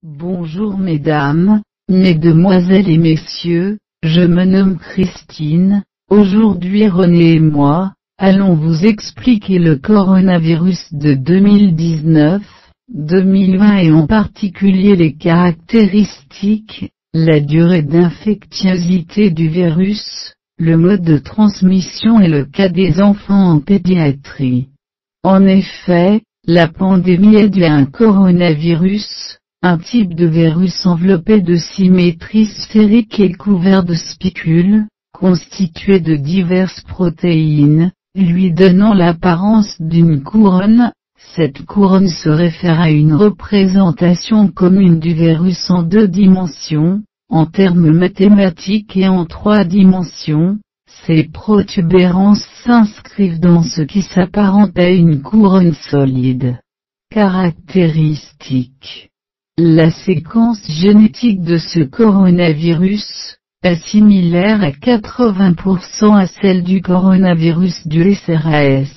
Bonjour mesdames, mesdemoiselles et messieurs, je me nomme Christine. Aujourd'hui René et moi, allons vous expliquer le coronavirus de 2019, 2020 et en particulier les caractéristiques, la durée d'infectiosité du virus, le mode de transmission et le cas des enfants en pédiatrie. En effet, la pandémie est due à un coronavirus, un type de virus enveloppé de symétrie sphérique et couvert de spicules, constitué de diverses protéines, lui donnant l'apparence d'une couronne. Cette couronne se réfère à une représentation commune du virus en 2 dimensions, en termes mathématiques et en 3 dimensions. Ces protubérances s'inscrivent dans ce qui s'apparente à une couronne solide. Caractéristiques. La séquence génétique de ce coronavirus est similaire à 80% à celle du coronavirus du SRAS.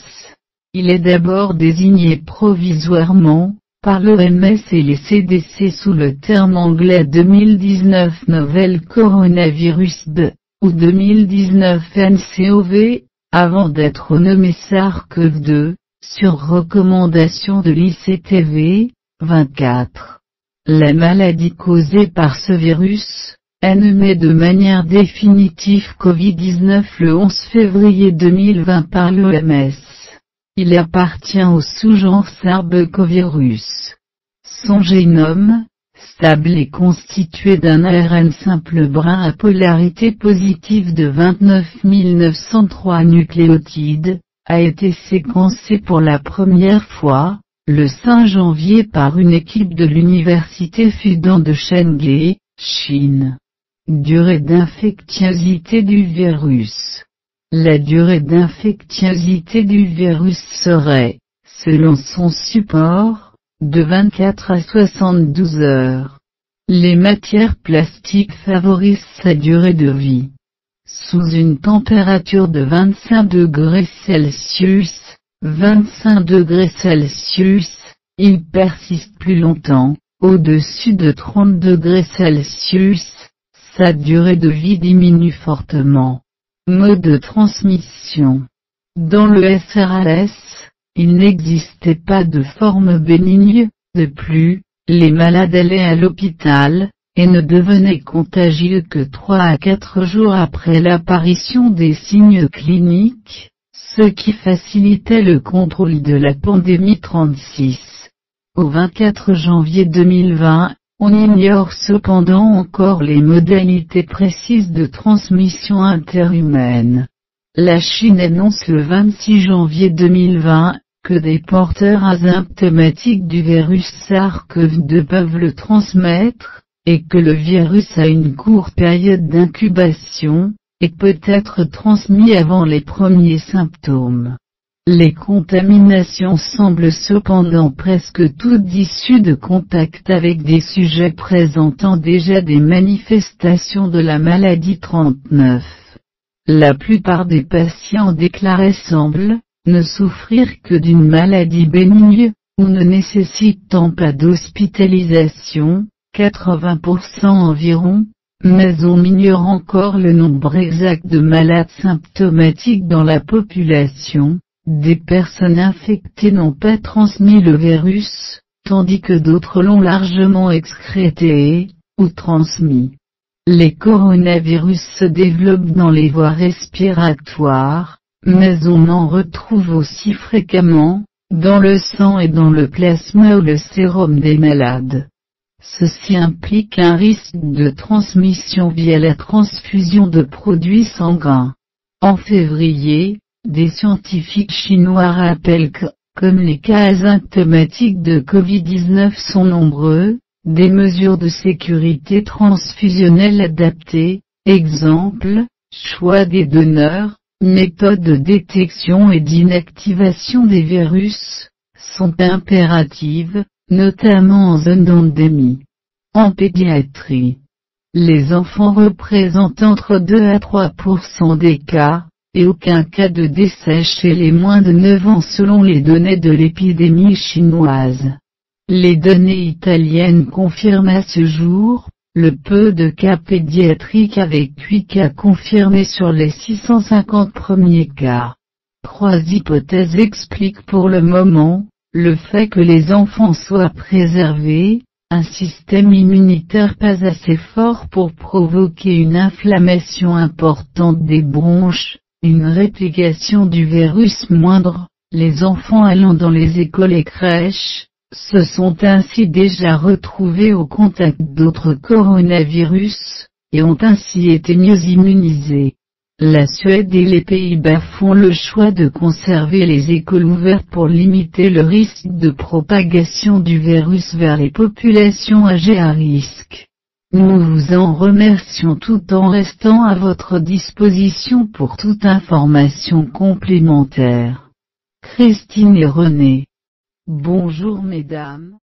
Il est d'abord désigné provisoirement, par l'OMS et les CDC sous le terme anglais 2019 Novel Coronavirus B, ou 2019 nCoV, avant d'être nommé SARS-CoV-2, sur recommandation de l'ICTV, 24. La maladie causée par ce virus est nommée de manière définitive Covid-19 le 11 février 2020 par l'OMS. Il appartient au sous-genre Sarbecovirus. Son génome, stable et constitué d'un ARN simple brun à polarité positive de 29 903 nucléotides, a été séquencé pour la première fois, le 5 janvier par une équipe de l'université Fudan de Chengde, Chine. Durée d'infectiosité du virus. La durée d'infectiosité du virus serait, selon son support, de 24 à 72 heures. Les matières plastiques favorisent sa durée de vie. Sous une température de 25 degrés Celsius, 25 degrés Celsius, il persiste plus longtemps. Au-dessus de 30 degrés Celsius, sa durée de vie diminue fortement. Mode de transmission. Dans le SRAS, il n'existait pas de forme bénigne. De plus, les malades allaient à l'hôpital, et ne devenaient contagieux que 3 à 4 jours après l'apparition des signes cliniques, ce qui facilitait le contrôle de la pandémie. 36. Au 24 janvier 2020, on ignore cependant encore les modalités précises de transmission interhumaine. La Chine annonce le 26 janvier 2020, que des porteurs asymptomatiques du virus SARS-CoV-2 peuvent le transmettre, et que le virus a une courte période d'incubation, et peut être transmis avant les premiers symptômes. Les contaminations semblent cependant presque toutes issues de contacts avec des sujets présentant déjà des manifestations de la maladie. 39. La plupart des patients déclarés semblent ne souffrir que d'une maladie bénigne, ou ne nécessitant pas d'hospitalisation, 80% environ, mais on ignore encore le nombre exact de malades symptomatiques dans la population. Des personnes infectées n'ont pas transmis le virus, tandis que d'autres l'ont largement excrété, ou transmis. Les coronavirus se développent dans les voies respiratoires, mais on en retrouve aussi fréquemment, dans le sang et dans le plasma ou le sérum des malades. Ceci implique un risque de transmission via la transfusion de produits sanguins. En février, des scientifiques chinois rappellent que, comme les cas asymptomatiques de Covid-19 sont nombreux, des mesures de sécurité transfusionnelle adaptées, exemple, choix des donneurs, méthodes de détection et d'inactivation des virus, sont impératives, notamment en zone d'endémie. En pédiatrie, les enfants représentent entre 2 à 3% des cas, et aucun cas de décès chez les moins de 9 ans selon les données de l'épidémie chinoise. Les données italiennes confirment à ce jour, le peu de cas pédiatriques avec 8 cas confirmés sur les 650 premiers cas. 3 hypothèses expliquent pour le moment, le fait que les enfants soient préservés, un système immunitaire pas assez fort pour provoquer une inflammation importante des bronches, une réplication du virus moindre, les enfants allant dans les écoles et crèches, se sont ainsi déjà retrouvés au contact d'autres coronavirus, et ont ainsi été mieux immunisés. La Suède et les Pays-Bas font le choix de conserver les écoles ouvertes pour limiter le risque de propagation du virus vers les populations âgées à risque. Nous vous en remercions tout en restant à votre disposition pour toute information complémentaire. Christine et René. Bonjour mesdames.